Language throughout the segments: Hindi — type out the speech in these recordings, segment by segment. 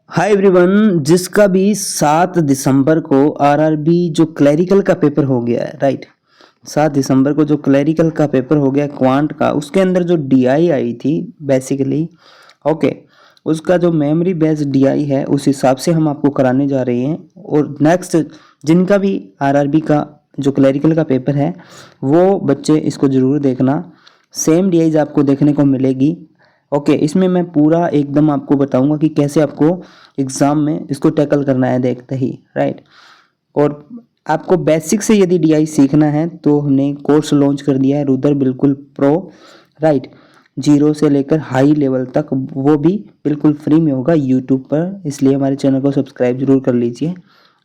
हाय एवरीवन, जिसका भी 7 दिसंबर को आरआरबी जो क्लरिकल का पेपर हो गया है, राइट। 7 दिसंबर को जो क्लरिकल का पेपर हो गया क्वांट का, उसके अंदर जो डीआई आई थी बेसिकली, ओके, उसका जो मेमोरी बेस्ड डीआई है उस हिसाब से हम आपको कराने जा रहे हैं। और नेक्स्ट जिनका भी आरआरबी का जो क्लरिकल का पेपर है वो बच्चे इसको ज़रूर देखना। सेम डीआईज आपको देखने को मिलेगी। ओके, इसमें मैं पूरा एकदम आपको बताऊंगा कि कैसे आपको एग्ज़ाम में इसको टैकल करना है देखते ही, राइट। और आपको बेसिक से यदि डीआई सीखना है तो हमने कोर्स लॉन्च कर दिया है रुदर बिल्कुल प्रो, राइट। जीरो से लेकर हाई लेवल तक, वो भी बिल्कुल फ्री में होगा यूट्यूब पर, इसलिए हमारे चैनल को सब्सक्राइब जरूर कर लीजिए,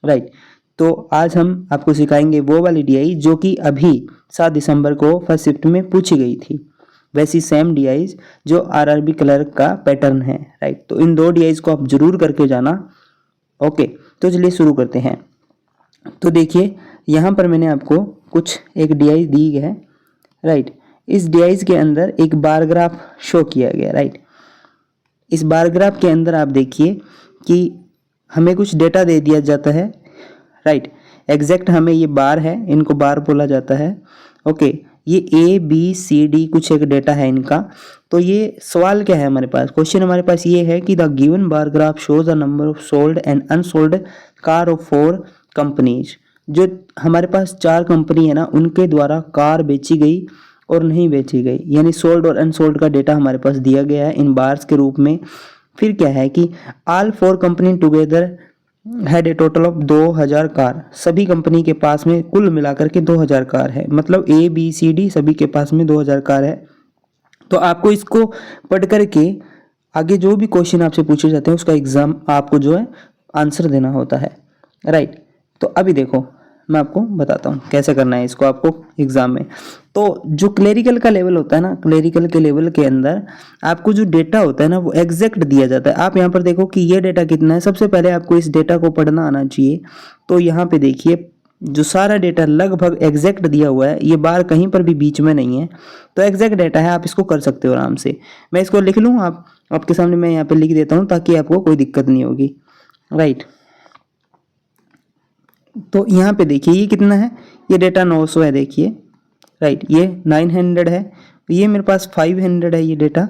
राइट। तो आज हम आपको सिखाएंगे वो वाली डीआई जो कि अभी 7 दिसंबर को फर्स्ट शिफ्ट में पूछी गई थी, वैसी सेम डीआईज जो आरआरबी क्लर्क का पैटर्न है, राइट। तो इन दो डीआईज को आप जरूर करके जाना। ओके, तो चलिए शुरू करते हैं। तो देखिए यहाँ पर मैंने आपको कुछ एक डीआई दी है, राइट। इस डीआईज के अंदर एक बार ग्राफ शो किया गया, राइट। इस बार ग्राफ के अंदर आप देखिए कि हमें कुछ डेटा दे दिया जाता है, राइट। एग्जैक्ट हमें ये बार है, इनको बार बोला जाता है। ओके, ये ए बी सी डी कुछ एक डेटा है इनका। तो ये सवाल क्या है हमारे पास, क्वेश्चन हमारे पास ये है कि the given bar graph shows the number of sold and unsold car of 4 companies. जो हमारे पास 4 कंपनी है ना, उनके द्वारा कार बेची गई और नहीं बेची गई, यानी सोल्ड और अनसोल्ड का डेटा हमारे पास दिया गया है इन बार्स के रूप में। फिर क्या है कि all 4 company together had a total of 2000 car. सभी कंपनी के पास में कुल मिलाकर के 2000 कार है, मतलब ए बी सी डी सभी के पास में 2000 कार है। तो आपको इसको पढ़ करके आगे जो भी क्वेश्चन आपसे पूछे जाते हैं उसका एग्जाम आपको जो है आंसर देना होता है, राइट। तो अभी देखो मैं आपको बताता हूँ कैसे करना है इसको आपको एग्जाम में। तो जो क्लेरिकल का लेवल होता है ना, क्लेरिकल के लेवल के अंदर आपको जो डेटा होता है ना वो एग्जैक्ट दिया जाता है। आप यहाँ पर देखो कि ये डेटा कितना है, सबसे पहले आपको इस डेटा को पढ़ना आना चाहिए। तो यहाँ पे देखिए जो सारा डेटा लगभग एग्जैक्ट दिया हुआ है, ये बार कहीं पर भी बीच में नहीं है, तो एग्जैक्ट डेटा है, आप इसको कर सकते हो आराम से। मैं इसको लिख लूँ, आपके सामने मैं यहाँ पे लिख देता हूँ ताकि आपको कोई दिक्कत नहीं होगी, राइट। तो यहाँ पे देखिए ये कितना है, ये डेटा 900 है, देखिए, राइट। ये 900 है, ये मेरे पास 500 है ये डेटा,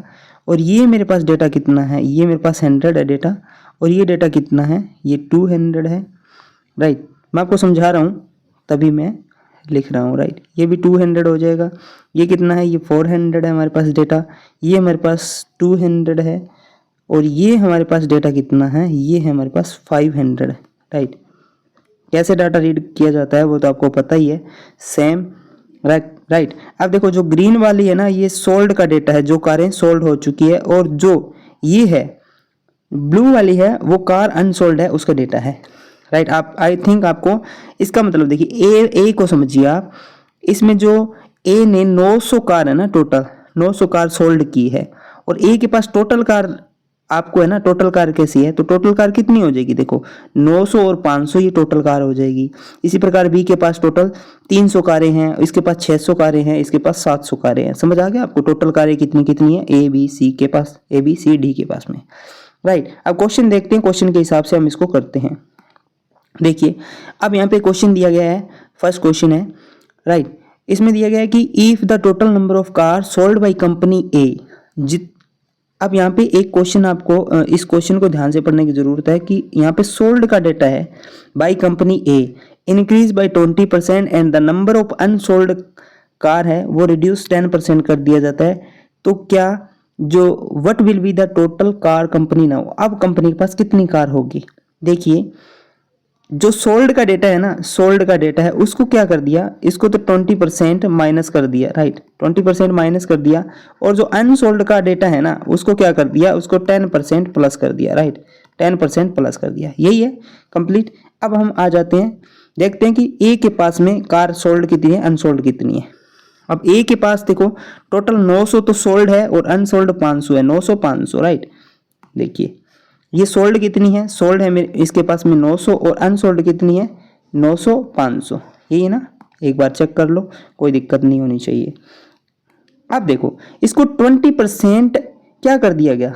और ये मेरे पास डेटा कितना है, ये मेरे पास 100 है डेटा, और ये डेटा कितना है, ये 200 है, राइट। मैं आपको समझा रहा हूँ तभी मैं लिख रहा हूँ, राइट। ये भी 200 हो जाएगा। ये कितना है, ये 400 है हमारे पास डेटा, ये हमारे पास 200 है, और ये हमारे पास डेटा कितना है, ये है हमारे पास 500, राइट। कैसे डाटा रीड किया जाता है वो तो आपको पता ही है, सेम, राइट। अब देखो जो ग्रीन वाली है ना, ये सोल्ड का डेटा है, जो कारें सोल्ड हो चुकी है, और जो ये है ब्लू वाली है वो कार अनसोल्ड है, उसका डेटा है, राइट। आप आई थिंक आपको इसका मतलब देखिए ए को समझिए आप। इसमें जो ए ने 900 कार है ना, टोटल 900 कार सोल्ड की है, और ए के पास टोटल कार आपको है ना, टोटल कार कैसी है, तो टोटल कार कितनी हो जाएगी, देखो 900 और 500 ये टोटल कार हो जाएगी। इसी प्रकार बी के पास टोटल 300 कारें हैं, इसके पास 600 कारें हैं, इसके पास 700 कारें हैं। समझ आ गया आपको टोटल कारें कितनी कितनी है, ए बी सी के पास, ए बी सी डी के पास में, राइट। अब क्वेश्चन देखते हैं, क्वेश्चन के हिसाब से हम इसको करते हैं। देखिए अब यहाँ पे क्वेश्चन दिया गया है, फर्स्ट क्वेश्चन है, राइट। इसमें दिया गया है कि if the total number of car sold by company A, अब यहाँ पे एक क्वेश्चन आपको इस क्वेश्चन को ध्यान से पढ़ने की जरूरत है कि यहाँ पे सोल्ड का डेटा है bye company A increase by 20% and the number of unsold car है वो रिड्यूस 10% कर दिया जाता है। तो क्या जो what will be the total car company now, अब कंपनी के पास कितनी कार होगी। देखिए जो सोल्ड का डेटा है ना, सोल्ड का डेटा है उसको क्या कर दिया, इसको तो 20% माइनस कर दिया, राइट, 20% माइनस कर दिया। और जो अनसोल्ड का डेटा है ना उसको क्या कर दिया, उसको 10% प्लस कर दिया, राइट, 10% प्लस कर दिया। यही है कंप्लीट। अब हम आ जाते हैं, देखते हैं कि ए के पास में कार सोल्ड कितनी है, अनसोल्ड कितनी है। अब ए के पास देखो टोटल 900 तो सोल्ड है और अनसोल्ड 500 है, 900 500, राइट। देखिए ये सोल्ड कितनी है, सोल्ड है मेरे इसके पास में 900, और अनसोल्ड कितनी है 900 500, यही है ना। एक बार चेक कर लो, कोई दिक्कत नहीं होनी चाहिए। अब देखो इसको 20% क्या कर दिया गया,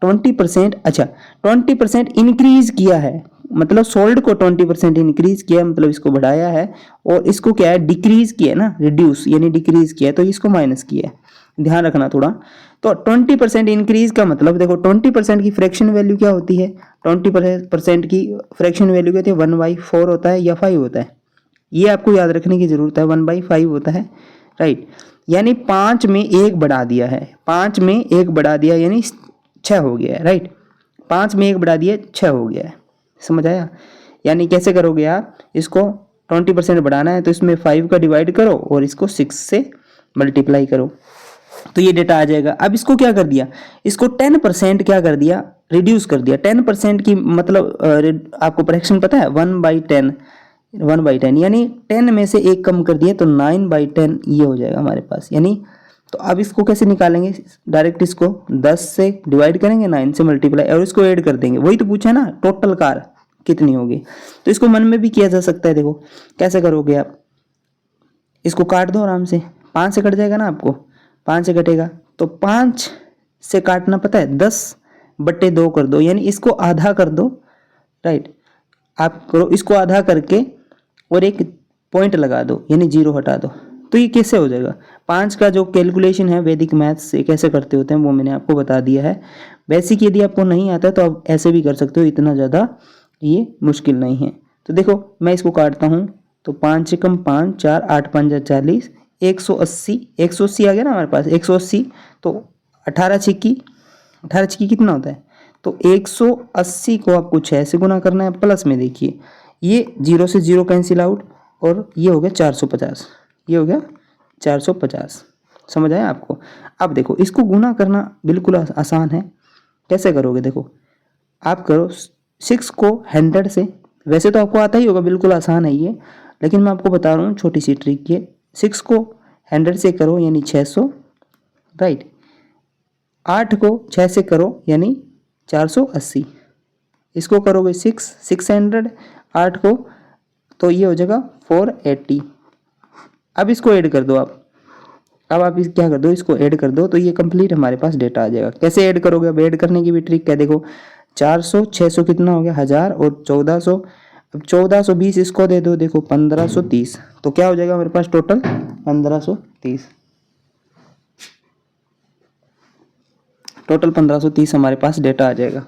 20%, अच्छा 20% इंक्रीज किया है, मतलब सोल्ड को 20% इंक्रीज किया, मतलब इसको बढ़ाया है, और इसको क्या है डिक्रीज किया ना, रिड्यूस यानी डिक्रीज किया है, तो इसको माइनस किया है, ध्यान रखना थोड़ा। तो 20% इंक्रीज का मतलब देखो 20% की फ्रैक्शन वैल्यू क्या होती है, 20% की फ्रैक्शन वैल्यू क्या होती है, 1/4 होता है या 5 होता है, ये आपको याद रखने की जरूरत है, 1/5 होता है, राइट। यानी 5 में 1 बढ़ा दिया है, 5 में 1 बढ़ा दिया यानी 6 हो गया है, राइट। 5 में 1 बढ़ा दिया 6 हो गया है, समझ आया। यानी कैसे करोगे आप, इसको 20% बढ़ाना है तो इसमें 5 का डिवाइड करो और इसको 6 से मल्टीप्लाई करो, तो ये डेटा आ जाएगा। अब इसको क्या कर दिया, इसको 10% क्या कर दिया, रिड्यूस कर दिया। 10% की मतलब आपको फ्रैक्शन पता है, 1/10, 1/10 यानी 10 में से 1 कम कर दिया तो 9/10 ये हो जाएगा हमारे पास। यानी तो अब इसको कैसे निकालेंगे, डायरेक्ट इसको 10 से डिवाइड करेंगे, 9 से मल्टीप्लाई और इसको ऐड कर देंगे, वही तो पूछा है ना, टोटल कार कितनी होगी। तो इसको मन में भी किया जा सकता है, देखो कैसे करोगे आप, इसको काट दो आराम से, 5 से कट जाएगा ना आपको, 5 से कटेगा तो 5 से काटना पता है, 10/2 कर दो, यानी इसको आधा कर दो, राइट। आप करो इसको आधा करके और एक पॉइंट लगा दो, यानी 0 हटा दो, तो ये कैसे हो जाएगा। 5 का जो कैलकुलेशन है वैदिक मैथ्स से कैसे करते होते हैं वो मैंने आपको बता दिया है। बेसिक यदि आपको नहीं आता तो आप ऐसे भी कर सकते हो, इतना ज़्यादा ये मुश्किल नहीं है। तो देखो मैं इसको काटता हूँ, तो 5 से कम 5, 4, 8, 5 40, 180, 180 आ गया ना हमारे पास, 180, तो 18 छिक्की, 18 छिक्की कितना होता है, तो 180 को आपको 6 से गुना करना है, प्लस में देखिए ये 0 से 0 कैंसिल आउट, और ये हो गया 450, ये हो गया 450, समझ आया आपको। अब देखो इसको गुना करना बिल्कुल आसान है, कैसे करोगे, देखो आप करो 6 को 100 से, वैसे तो आपको आता ही होगा, बिल्कुल आसान है ये, लेकिन मैं आपको बता रहा हूँ छोटी सी ट्रिक ये, 6 को 100 से करो यानी 600, राइट। 8 को 6 से करो यानी 480, इसको करोगे 600, 8 को, तो ये हो जाएगा 480। अब इसको ऐड कर दो आप, अब आप इस क्या कर दो, इसको ऐड कर दो, तो ये कंप्लीट हमारे पास डेटा आ जाएगा। कैसे ऐड करोगे, अब ऐड करने की भी ट्रिक क्या, देखो 400, 600 कितना हो गया 1000, और 1400, अब 1420 इसको दे दो, देखो 1530, तो क्या हो जाएगा हमारे पास टोटल 1530, टोटल 1530 हमारे पास डेटा आ जाएगा।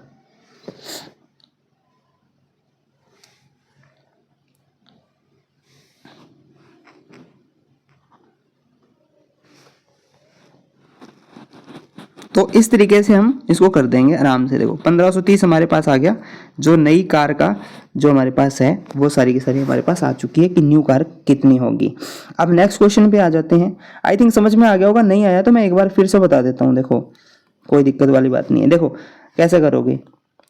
तो इस तरीके से हम इसको कर देंगे आराम से। देखो 1530 हमारे पास आ गया, जो नई कार का जो हमारे पास है वो सारी की सारी हमारे पास आ चुकी है कि न्यू कार कितनी होगी। अब नेक्स्ट क्वेश्चन पे आ जाते हैं। आई थिंक समझ में आ गया होगा, नहीं आया तो मैं एक बार फिर से बता देता हूँ, देखो कोई दिक्कत वाली बात नहीं है। देखो कैसे करोगे,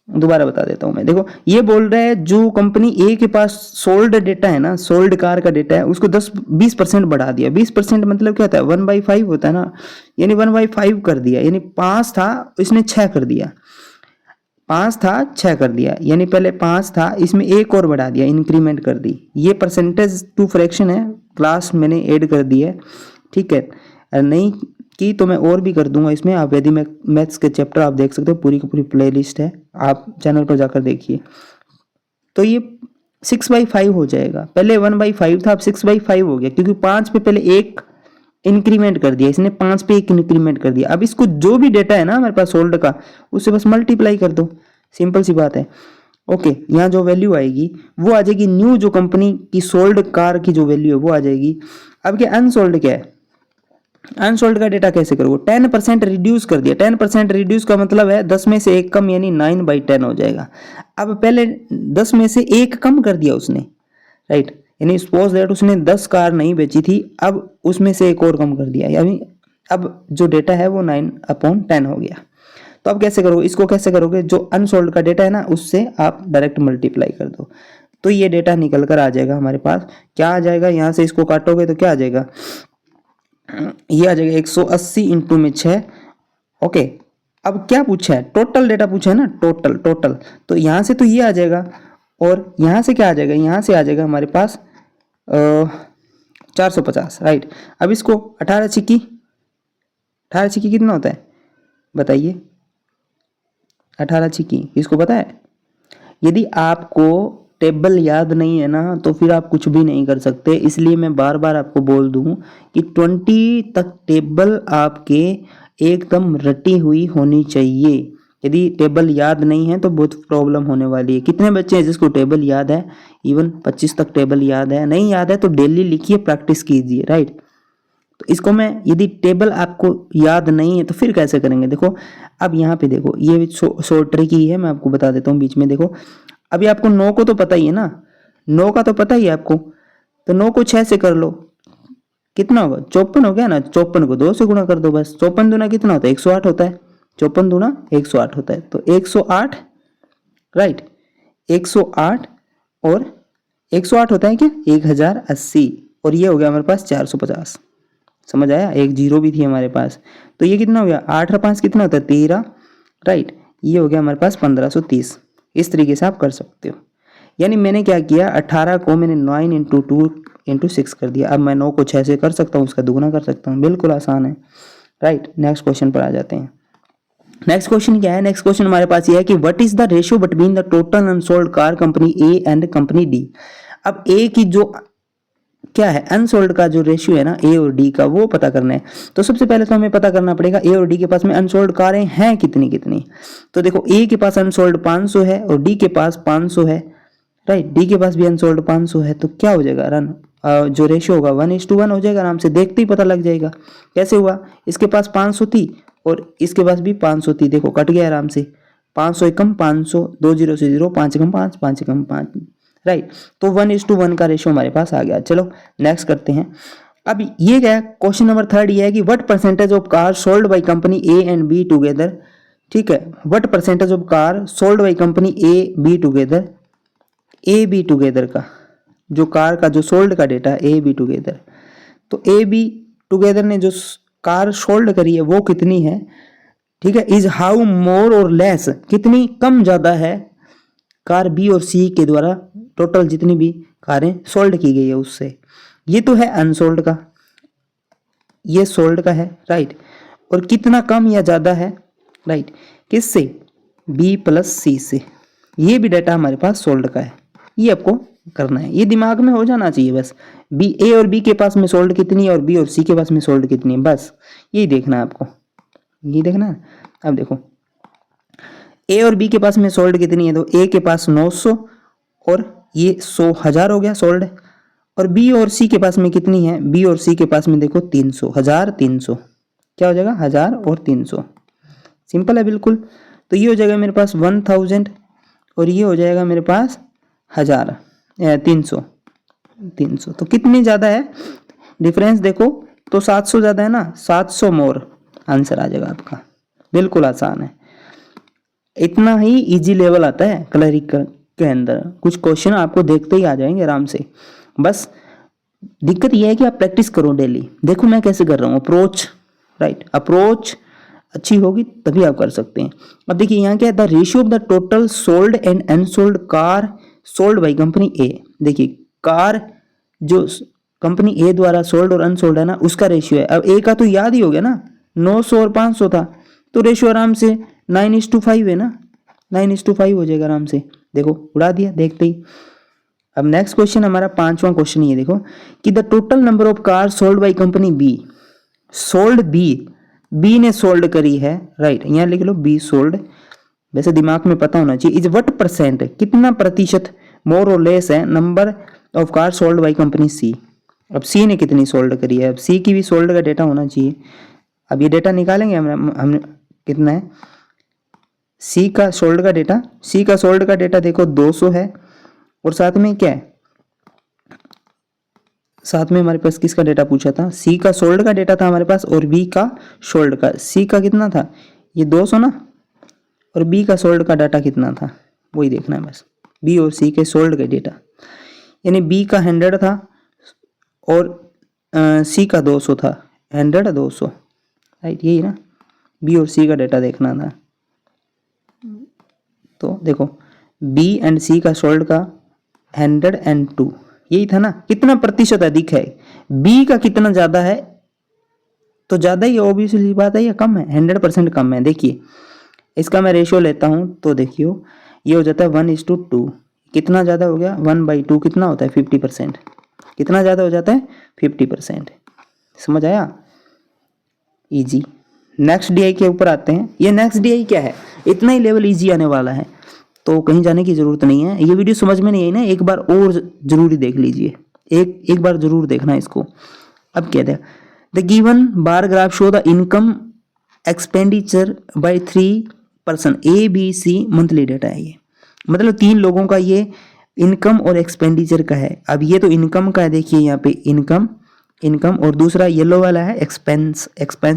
दोबारा बता देता हूँ मैं। देखो ये बोल रहा है जो कंपनी ए के पास सोल्ड डेटा है ना, सोल्ड कार का डेटा है, उसको 20% बढ़ा दिया। 20% मतलब क्या होता है, 1/5 होता है ना, यानी 1/5 कर दिया, यानी 5 था इसने 6 कर दिया, 5 था 6 कर दिया, यानी पहले 5 था इसमें एक और बढ़ा दिया, इंक्रीमेंट कर दी। ये परसेंटेज टू फ्रैक्शन है, क्लास मैंने ऐड कर दी है, ठीक है। नहीं की तो मैं और भी कर दूंगा इसमें, आप यदि मैथ्स के चैप्टर आप देख सकते हो, पूरी की पूरी प्ले लिस्ट है, आप चैनल पर जाकर देखिए। तो ये 6/5 हो जाएगा, पहले 1/5 था अब 6/5 हो गया, क्योंकि 5 पे पहले एक इंक्रीमेंट कर दिया इसने, 5 पे एक इंक्रीमेंट कर दिया। अब इसको जो भी डेटा है ना हमारे पास सोल्ड का, उससे बस मल्टीप्लाई कर दो, सिंपल सी बात है। ओके, यहाँ जो वैल्यू आएगी वो आ जाएगी न्यू, जो कंपनी की सोल्ड कार की जो वैल्यू है वो आ जाएगी। अब क्या अनसोल्ड क्या है, अनसोल्ड का डेटा कैसे करोगे, 10% रिड्यूस कर दिया। 10% रिड्यूस का मतलब है 10 में से एक कम, यानी 9/10 हो जाएगा। अब पहले 10 में से एक कम कर दिया उसने, राइट, यानी सपोज दैट उसने 10 कार नहीं बेची थी, अब उसमें से एक और कम कर दिया, यानी अब जो डेटा है वो 9/10 हो गया। तो अब कैसे करोगे, इसको कैसे करोगे, जो अनसोल्ड का डेटा है ना उससे आप डायरेक्ट मल्टीप्लाई कर दो, तो ये डेटा निकल कर आ जाएगा हमारे पास। क्या आ जाएगा, यहाँ से इसको काटोगे तो क्या आ जाएगा, ये आ जाएगा 180 इंटू में 6। ओके, अब क्या पूछा है, टोटल डेटा पूछा है ना, टोटल टोटल, तो यहाँ से तो ये आ जाएगा, और यहाँ से क्या आ जाएगा, यहाँ से आ जाएगा हमारे पास 450, राइट। अब इसको 18 छिक्की, 18 छिक्की कितना होता है बताइए, 18 छिकी, इसको पता है? यदि आपको टेबल याद नहीं है ना तो फिर आप कुछ भी नहीं कर सकते। इसलिए मैं बार बार आपको बोल दूं कि 20 तक टेबल आपके एकदम रटी हुई होनी चाहिए। यदि टेबल याद नहीं है तो बहुत प्रॉब्लम होने वाली है। कितने बच्चे हैं जिसको टेबल याद है? इवन 25 तक टेबल याद है। नहीं याद है तो डेली लिखिए, प्रैक्टिस कीजिए, राइट। तो इसको मैं, यदि टेबल आपको याद नहीं है तो फिर कैसे करेंगे? देखो अब यहाँ पे देखो, ये शॉर्ट ट्रिक ही है, मैं आपको बता देता हूँ बीच में। देखो अभी आपको 9 को तो पता ही है ना, 9 का तो पता ही है आपको, तो 9 को 6 से कर लो, कितना होगा? 54 हो गया ना। 54 को 2 से गुणा कर दो बस। 54 दूना कितना होता है? 108 होता है। 54 दूना 108 होता है, तो 108, राइट। 108 और 108 होता है क्या? 1080, और ये हो गया हमारे पास 450। समझ आया? एक जीरो भी थी हमारे पास, तो ये कितना हो गया? 8 और 5 कितना होता है? 13, राइट। ये हो गया हमारे पास 1530। इस तरीके से आप कर सकते हो। यानी मैंने क्या किया, 18 को मैंने 9 इंटू 2 इंटू 6 कर दिया। अब मैं 9 को 6 से कर सकता हूँ, उसका दुगुना कर सकता हूँ। बिल्कुल आसान है, राइट। नेक्स्ट क्वेश्चन पर आ जाते हैं। नेक्स्ट क्वेश्चन क्या है? नेक्स्ट क्वेश्चन हमारे पास ये है कि what is the ratio between the total unsold car company A and company D. अब ए की जो क्या है, अनसोल्ड का जो रेशियो है ना ए और डी का, वो पता करना है। तो सबसे पहले तो हमें पता करना पड़ेगा ए और डी के पास में अनसोल्ड कारें हैं कितनी कितनी। तो देखो ए के पास अनसोल्ड 500 है और डी के पास 500 है, राइट। डी के पास भी अनसोल्ड 500 है, तो क्या हो जाएगा रन, जो रेशियो होगा 1:1 हो जाएगा। आराम से देखते ही पता लग जाएगा। कैसे हुआ? इसके पास 500 थी और इसके पास भी 500 थी, देखो कट गया आराम से। 500 एकम 500, 2 जीरो से 0, 5 एकम 5, 5 एकम 5, राइट। तो 1:1 का रेशियो हमारे पास आ गया। चलो नेक्स्ट करते हैं। अब ये क्या है, क्वेश्चन नंबर 3 ये है कि what percentage of car sold by company A and be together. ठीक है, what percentage of car sold by company A be together, A be together का जो कार का जो सोल्ड का डेटा ए बी टुगेदर, तो ए बी टुगेदर ने जो कार सोल्ड करी है वो कितनी है? ठीक है, is how more or less, कितनी कम ज्यादा है कार बी और सी के द्वारा टोटल जितनी भी कारें सोल्ड की गई है उससे। ये तो है अनसोल्ड का, ये सोल्ड का है, राइट। और कितना कम या ज्यादा है, राइट, किससे? बी प्लस सी से। ये भी डाटा हमारे पास सोल्ड का है, ये आपको करना है, ये दिमाग में हो जाना चाहिए बस। बी, ए और बी के पास में सोल्ड कितनी है और बी और सी के पास में सोल्ड कितनी है, बस यही देखना है आपको, ये देखना है। अब देखो ए और बी के पास में सोल्ड कितनी है, तो ए के पास 900 और ये 100,000 हो गया सोल्ड। और बी और सी के पास में कितनी है? बी और सी के पास में देखो 300, 1300, क्या हो जाएगा? 1000 और 300। सिंपल है बिल्कुल। तो ये हो जाएगा मेरे पास 1000 और ये हो जाएगा मेरे पास 1000, 300, 300। तो कितनी ज़्यादा है डिफरेंस? देखो तो 700 ज़्यादा है ना, 700 मोर आंसर आ जाएगा आपका। बिल्कुल आसान है, इतना ही इजी लेवल आता है क्लरिकल के अंदर। कुछ क्वेश्चन आपको देखते ही आ जाएंगे आराम से। बस दिक्कत यह है कि आप प्रैक्टिस करो डेली। देखो मैं कैसे कर रहा हूँ, अप्रोच, राइट। अप्रोच अच्छी होगी तभी आप कर सकते हैं। अब देखिए यहाँ क्या है, the ratio of the total sold and unsold car sold by company A. देखिए कार जो कंपनी ए द्वारा सोल्ड और अनसोल्ड है ना, उसका रेशियो है। अब ए का तो याद ही हो गया ना, 900 और 500 था, तो रेशियो आराम से 9:5 है ना, 9:5 हो जाएगा आराम से। देखो उड़ा दिया देखते ही। अब नेक्स्ट क्वेश्चन हमारा 5वां क्वेश्चन ये देखो कि the total number of car sold by company B, sold B ने सोल्ड करी है, राइट। यहाँ लिख लो बी सोल्ड, वैसे दिमाग में पता होना चाहिए। इज व्हाट परसेंट, कितना प्रतिशत मोर और लेस है number of car sold by company C. अब सी ने कितनी सोल्ड करी है, अब सी की भी सोल्ड का डेटा होना चाहिए। अब ये डेटा निकालेंगे हम कितना है सी का सोल्ड का डेटा। सी का सोल्ड का डेटा देखो 200 है और साथ में क्या है, साथ में हमारे पास किसका डेटा पूछा था? सी का सोल्ड का डेटा था हमारे पास और बी का सोल्ड का। सी का कितना था? ये 200 ना, और बी का सोल्ड का डाटा कितना था वही देखना है बस। बी और सी के सोल्ड का डेटा, यानी बी का 100 था और सी का 200 था, 100 200, राइट। यही ना, बी और सी का डेटा देखना था। तो देखो बी एंड सी का सोल्ड का 102, यही था ना। कितना प्रतिशत अधिक है, बी का कितना ज्यादा है? तो ज्यादा ही, ऑब्वियसली बात है, या कम है? 100% कम है। देखिए इसका मैं रेशियो लेता हूँ तो देखियो ये हो जाता है 1:2। कितना ज़्यादा हो गया 1/2 कितना होता है 50%। कितना ज़्यादा हो जाता है 50%। समझ आया, इजी। नेक्स्ट डीआई के ऊपर आते हैं। ये नेक्स्ट डीआई क्या है, इतना ही लेवल इजी आने वाला है तो कहीं जाने की ज़रूरत नहीं है। ये वीडियो समझ में नहीं आई ना, एक बार और जरूरी देख लीजिए, एक बार जरूर देखना इसको। अब क्या है, the given bar graph show the income expenditure by 3 person A B C monthly data है। ये मतलब 3 लोगों का ये इनकम और एक्सपेंडिचर का है। अब ये तो इनकम का है, देखिए यहाँ पे इनकम और दूसरा येलो वाला है एक्सपेंस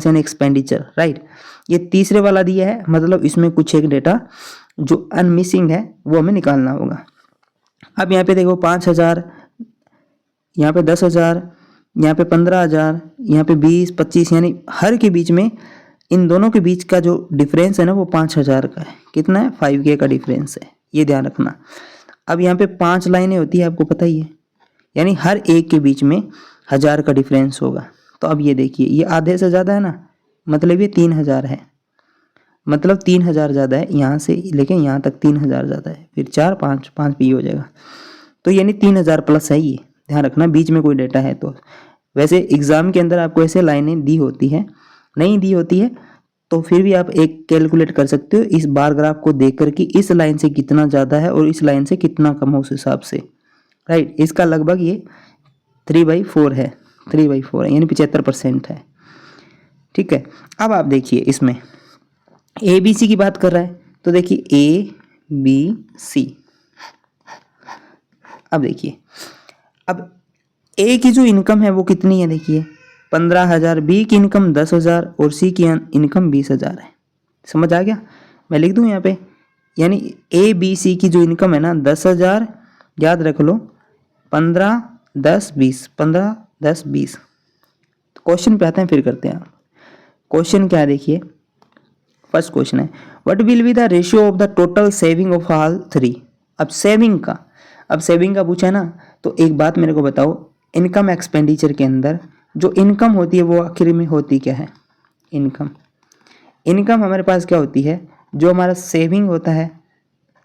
यानी एक्सपेंडिचर, राइट। ये तीसरे वाला दिया है, मतलब इसमें कुछ एक डेटा जो अनमिसिंग है वो हमें निकालना होगा। अब यहाँ पे देखो 5,000, यहाँ पे 10,000, यहाँ पे 15,000, यहाँ पे 20, 25, यानी हर के बीच में, इन दोनों के बीच का जो डिफरेंस है ना वो 5,000 का है। कितना है 5K का डिफरेंस है, ये ध्यान रखना। अब यहाँ पे 5 लाइनें होती है, आपको पता ही है, यानी हर एक के बीच में 1000 का डिफरेंस होगा। तो अब ये देखिए ये आधे से ज़्यादा है ना, मतलब ये 3000 है, मतलब 3000 ज़्यादा है यहाँ से लेके यहाँ तक 3000 ज़्यादा है, फिर 4 5 5 भी हो जाएगा, तो यानी 3000 प्लस है। ये ध्यान रखना, बीच में कोई डेटा है तो। वैसे एग्ज़ाम के अंदर आपको ऐसे लाइनें दी होती है, नहीं दी होती है तो फिर भी आप एक कैलकुलेट कर सकते हो इस बार ग्राफ को देख कर कि इस लाइन से कितना ज़्यादा है और इस लाइन से कितना कम हो, उस हिसाब से, राइट। इसका लगभग ये 3/4 है, 3/4 है, यानी 75% है, ठीक है। अब आप देखिए इसमें ए बी सी की बात कर रहा है, तो देखिए ए बी सी। अब देखिए, अब ए की जो इनकम है वो कितनी है, देखिए 15,000, बी की इनकम 10,000 और सी की इनकम 20,000 है। समझ आ गया, मैं लिख दूं यहाँ पे, यानी ए बी सी की जो इनकम है ना 10,000, याद रख लो 15 10 20, 15 10 20। क्वेश्चन पे आते हैं, फिर करते हैं। क्वेश्चन क्या है देखिए, फर्स्ट क्वेश्चन है what will be the ratio of the total saving of all 3। अब सेविंग का पूछा है ना, तो एक बात मेरे को बताओ, इनकम एक्सपेंडिचर के अंदर जो इनकम होती है वो आखिर में होती क्या है, इनकम हमारे पास क्या होती है, जो हमारा सेविंग होता है,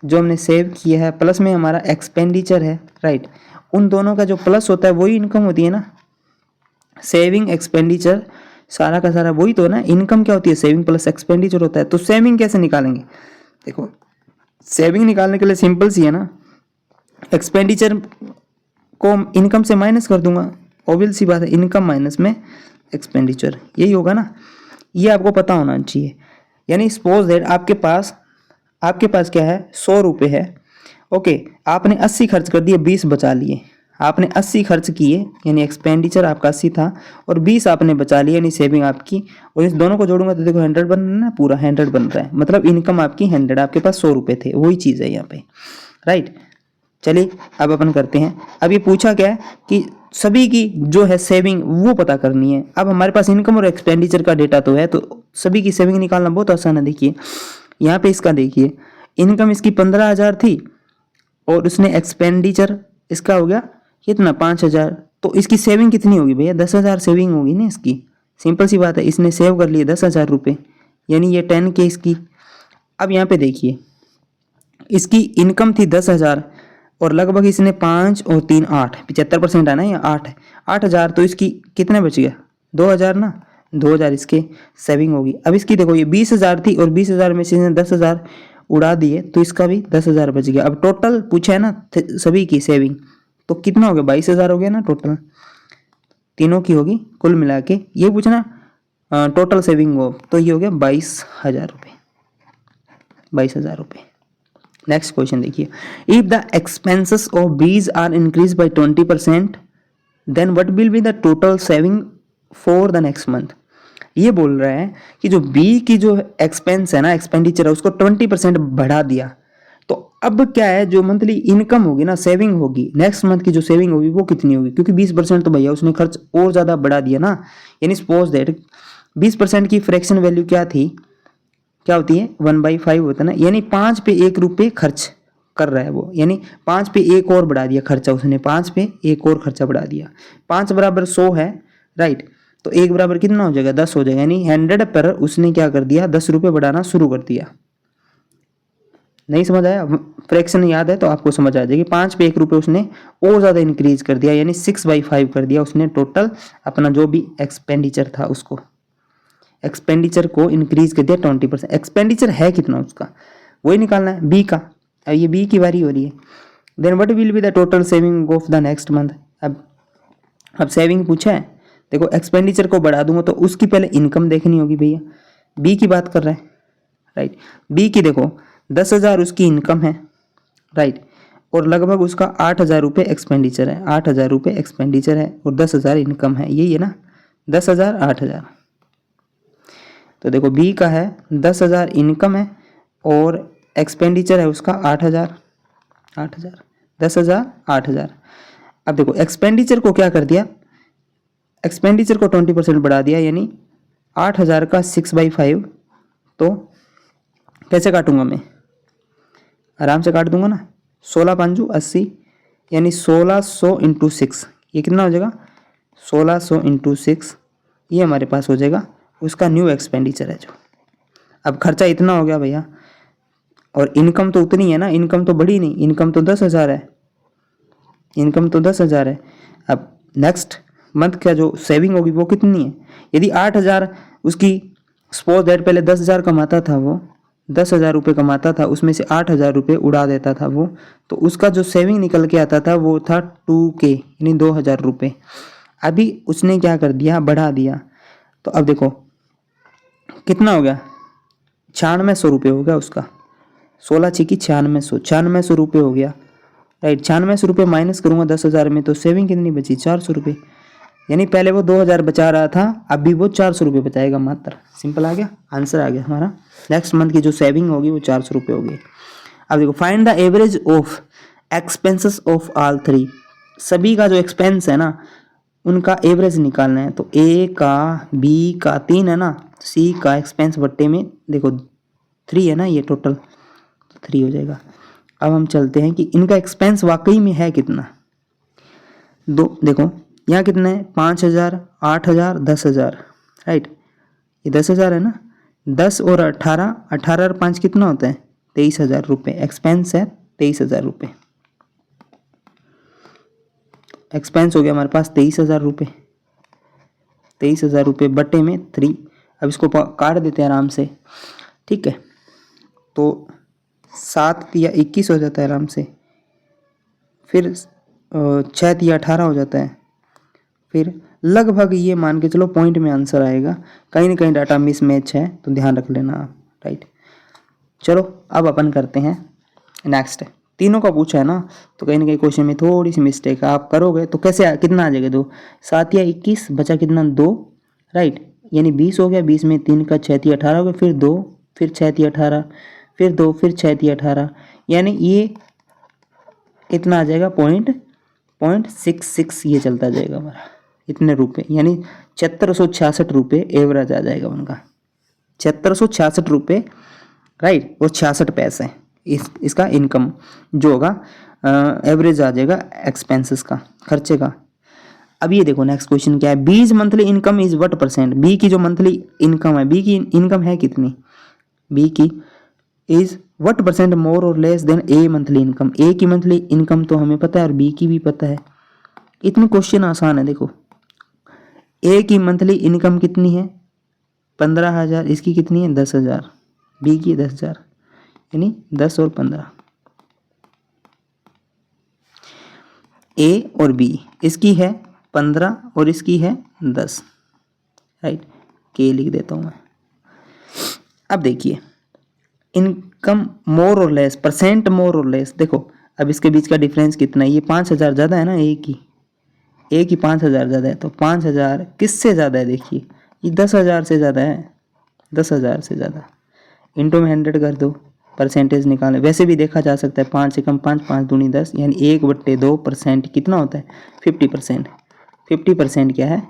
जो हमने सेव किया है, प्लस में हमारा एक्सपेंडिचर है, राइट। उन दोनों का जो प्लस होता है वही इनकम होती है ना। सेविंग एक्सपेंडिचर सारा का सारा वही तो है ना। इनकम क्या होती है, सेविंग प्लस एक्सपेंडिचर होता है। तो सेविंग कैसे निकालेंगे, देखो सेविंग निकालने के लिए सिंपल सी है ना, एक्सपेंडिचर को इनकम से माइनस कर दूंगा, ऑब्वियस सी बात है, इनकम माइनस में एक्सपेंडिचर, यही होगा ना। ये आपको पता होना चाहिए। यानी सपोज दैट आपके पास क्या है 100 रुपये है, ओके, आपने 80 खर्च कर दिए, 20 बचा लिए। आपने 80 खर्च किए यानी एक्सपेंडिचर आपका 80 था और 20 आपने बचा लिया यानी सेविंग आपकी, और इस दोनों को जोड़ूंगा तो देखो 100 बन रहा है ना, पूरा 100 बन रहा है, मतलब इनकम आपकी 100, आपके पास 100 रुपये थे, वही चीज़ है यहाँ पे, राइट। चलिए अब अपन करते हैं। अब ये पूछा क्या है कि सभी की जो है सेविंग वो पता करनी है। अब हमारे पास इनकम और एक्सपेंडिचर का डेटा तो है, तो सभी की सेविंग निकालना बहुत आसान है। देखिए यहाँ पे इसका देखिए, इनकम इसकी 15,000 थी और उसने एक्सपेंडिचर इसका हो गया कितना 5,000, तो इसकी सेविंग कितनी होगी भैया, 10,000 सेविंग होगी ना इसकी। सिंपल सी बात है, इसने सेव कर लिए 10,000 रुपये, यानी ये 10K इसकी। अब यहाँ पे देखिए इसकी इनकम थी 10,000 और लगभग इसने 5 और 3 8, 75% है ना, ये 8,000, तो इसकी कितने बच गया 2,000 ना, 2,000 इसके सेविंग होगी। अब इसकी देखो ये 20,000 थी और 20,000 में से इसने 10,000 उड़ा दिए, तो इसका भी 10,000 बच गया। अब टोटल पूछा है ना सभी की सेविंग, तो कितना हो गया 22,000 हो गया ना, टोटल तीनों की होगी कुल मिला के। ये पूछना टोटल सेविंग हो, तो ये हो गया 22,000 रुपये, 22,000 रुपये। नेक्स्ट क्वेश्चन देखिए, if the expenses of B's are increase by 20% then what will be the total saving for the next month. ये बोल रहा है कि जो बी की जो एक्सपेंस है ना, एक्सपेंडिचर है, उसको 20% बढ़ा दिया, तो अब क्या है जो मंथली इनकम होगी ना, सेविंग होगी, नेक्स्ट मंथ की जो सेविंग होगी वो कितनी होगी, क्योंकि 20% तो भैया उसने खर्च और ज़्यादा बढ़ा दिया ना। यानी सपोज दैट 20% की फ्रैक्शन वैल्यू क्या थी, क्या होती है 1/5 होता है ना, यानी 5 पे 1 रुपये खर्च कर रहा है वो, यानी 5 पे 1 और बढ़ा दिया खर्चा उसने, 5 पे 1 और खर्चा बढ़ा दिया। 5 बराबर 100 है, राइट, तो 1 बराबर कितना हो जाएगा 10 हो जाएगा, यानी 100 पर उसने क्या कर दिया 10 रुपये बढ़ाना शुरू कर दिया। नहीं समझ आया? फ्रैक्शन याद है तो आपको समझ आ जाएगी। 5 पे 1 रुपये उसने और ज़्यादा इंक्रीज कर दिया, यानी 6/5 कर दिया उसने टोटल अपना जो भी एक्सपेंडिचर था उसको, एक्सपेंडिचर को इंक्रीज कर दिया 20%। एक्सपेंडिचर है कितना उसका वही निकालना है, बी का। अब ये बी की बारी हो रही है। Then what will be the total saving of the next month. अब सेविंग पूछा है, देखो एक्सपेंडिचर को बढ़ा दूंगा तो उसकी पहले इनकम देखनी होगी भैया। बी की बात कर रहे हैं, राइट। बी की देखो 10,000 उसकी इनकम है, राइट, और लगभग उसका 8,000 रुपये एक्सपेंडिचर है। 8,000 रुपये एक्सपेंडिचर है और 10,000 इनकम है, यही है ना, 10,000 8,000। तो देखो बी का है 10,000 इनकम है और एक्सपेंडिचर है उसका 8,000, 10,000 8,000। अब देखो एक्सपेंडिचर को क्या कर दिया, एक्सपेंडिचर को 20% बढ़ा दिया, यानी 8,000 का 6/5। तो कैसे काटूंगा मैं, आराम से काट दूंगा ना, 16 5 80, यानी 1600 इंटू 6, ये कितना हो जाएगा, 1600 इंटू 6, ये हमारे पास हो जाएगा उसका न्यू एक्सपेंडिचर है जो। अब खर्चा इतना हो गया भैया और इनकम तो उतनी है ना, इनकम तो बढ़ी नहीं, इनकम तो 10,000 है, इनकम तो 10,000 है। अब नेक्स्ट मंथ का जो सेविंग होगी वो कितनी है, यदि 8,000 उसकी, सपोज दैट पहले 10,000 कमाता था वो, 10,000 रुपये कमाता था, उसमें से 8,000 रुपये उड़ा देता था वो, तो उसका जो सेविंग निकल के आता था वो था 2K, यानी 2,000 रुपये। अभी उसने क्या कर दिया, बढ़ा दिया। तो अब देखो कितना हो गया, 9600 रुपये हो गया उसका, 16 छिकी 9600 रुपये हो गया, राइट। 9600 रुपये माइनस करूँगा 10,000 में तो सेविंग कितनी बची, 400 रुपये। यानी पहले वो 2,000 बचा रहा था, अभी वो 400 रुपये बचाएगा मात्र। सिंपल आ गया, आंसर आ गया हमारा। नेक्स्ट मंथ की जो सेविंग होगी वो 400 रुपये होगी। अब देखो find the average of expenses of all 3, सभी का जो एक्सपेंस है ना उनका एवरेज निकालना है। तो ए का, बी का 3 है ना, सी का एक्सपेंस बट्टे में देखो 3 है ना, ये टोटल 3 हो जाएगा। अब हम चलते हैं कि इनका एक्सपेंस वाकई में है कितना। दो देखो यहाँ कितना है, 5,000 8,000 10,000, राइट, ये 10,000 है ना, 10 और 18, 18 और 5 कितना होता है, 23,000 रुपये। एक्सपेंस है 23,000 रुपये, एक्सपेंस हो गया हमारे पास 23,000 रुपये, 23,000 रुपये बटे में 3। अब इसको काट देते हैं आराम से, ठीक है। तो 7 या 21 हो जाता है आराम से, फिर 6 या 18 हो जाता है, फिर लगभग ये मान के चलो पॉइंट में आंसर आएगा। कहीं ना कहीं डाटा मिस मैच है तो ध्यान रख लेना आप, राइट। चलो अब अपन करते हैं नेक्स्ट। तीनों का पूछा है ना, तो कहीं ना कहीं क्वेश्चन में थोड़ी सी मिस्टेक है, आप करोगे तो कैसे कितना आ जाएगा, 2 7 या 21 बचा कितना 2, राइट, यानी 20 हो गया। 20 में 3 का 6 या 18 हो गया, फिर 2, फिर 6 या 18, फिर 2, फिर 6 या 18, यानी ये कितना आ जाएगा, 0.66 ये चलता जाएगा हमारा, इतने रुपए, यानी 7,666 रुपये एवरेज आ जाएगा उनका, 7,666 रुपये, राइट, और 66 पैसे इसका इनकम जो होगा, एवरेज आ जाएगा एक्सपेंसेस का, खर्चे का। अब ये देखो नेक्स्ट क्वेश्चन क्या है, B's monthly income is what percent. B की जो मंथली इनकम है, बी की इनकम है कितनी, बी की is what percent more or less than A monthly income. A की मंथली इनकम तो हमें पता है और बी की भी पता है। इतने क्वेश्चन आसान है। देखो ए की मंथली इनकम कितनी है, 15,000, इसकी कितनी है 10,000, बी की 10,000, यानी 10 और 15। ए और बी, इसकी है 15 और इसकी है 10, राइट, के लिख देता हूँ मैं। अब देखिए income more or less, percent more or less, देखो अब इसके बीच का डिफरेंस कितना है, ये 5,000 ज़्यादा है ना, ए की 5,000 ज़्यादा है, तो 5,000 किससे ज़्यादा है, देखिए ये 10,000 से ज़्यादा है, 10,000 से ज़्यादा, इंटू में 100 कर दो, परसेंटेज निकालें। वैसे भी देखा जा सकता है 5 से कम 5, 5 दूनी 10, यानी 1/2% कितना होता है 50%। 50% क्या है,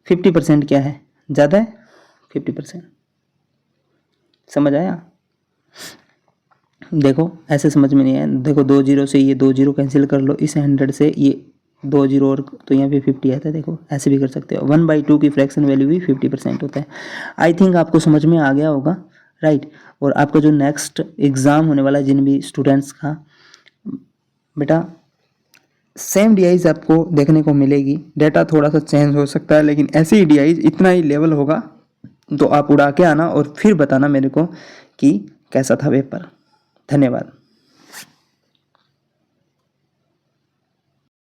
50% क्या है, ज़्यादा है 50%। समझ आया, देखो ऐसे समझ में नहीं आया, देखो 2 0 से ये 2 0 कैंसिल कर लो, इस 100 से ये 2 0 और तो यहाँ पे 50 आता है। देखो ऐसे भी कर सकते हो, 1/2 की फ्रैक्शन वैल्यू भी 50% होता है। आई थिंक आपको समझ में आ गया होगा, राइट। और आपका जो नेक्स्ट एग्ज़ाम होने वाला है जिन भी स्टूडेंट्स का, बेटा सेम डीआईज आपको देखने को मिलेगी, डेटा थोड़ा सा चेंज हो सकता है लेकिन ऐसे ही डीआईज इतना ही लेवल होगा। तो आप उड़ा के आना और फिर बताना मेरे को कि कैसा था पेपर। धन्यवाद।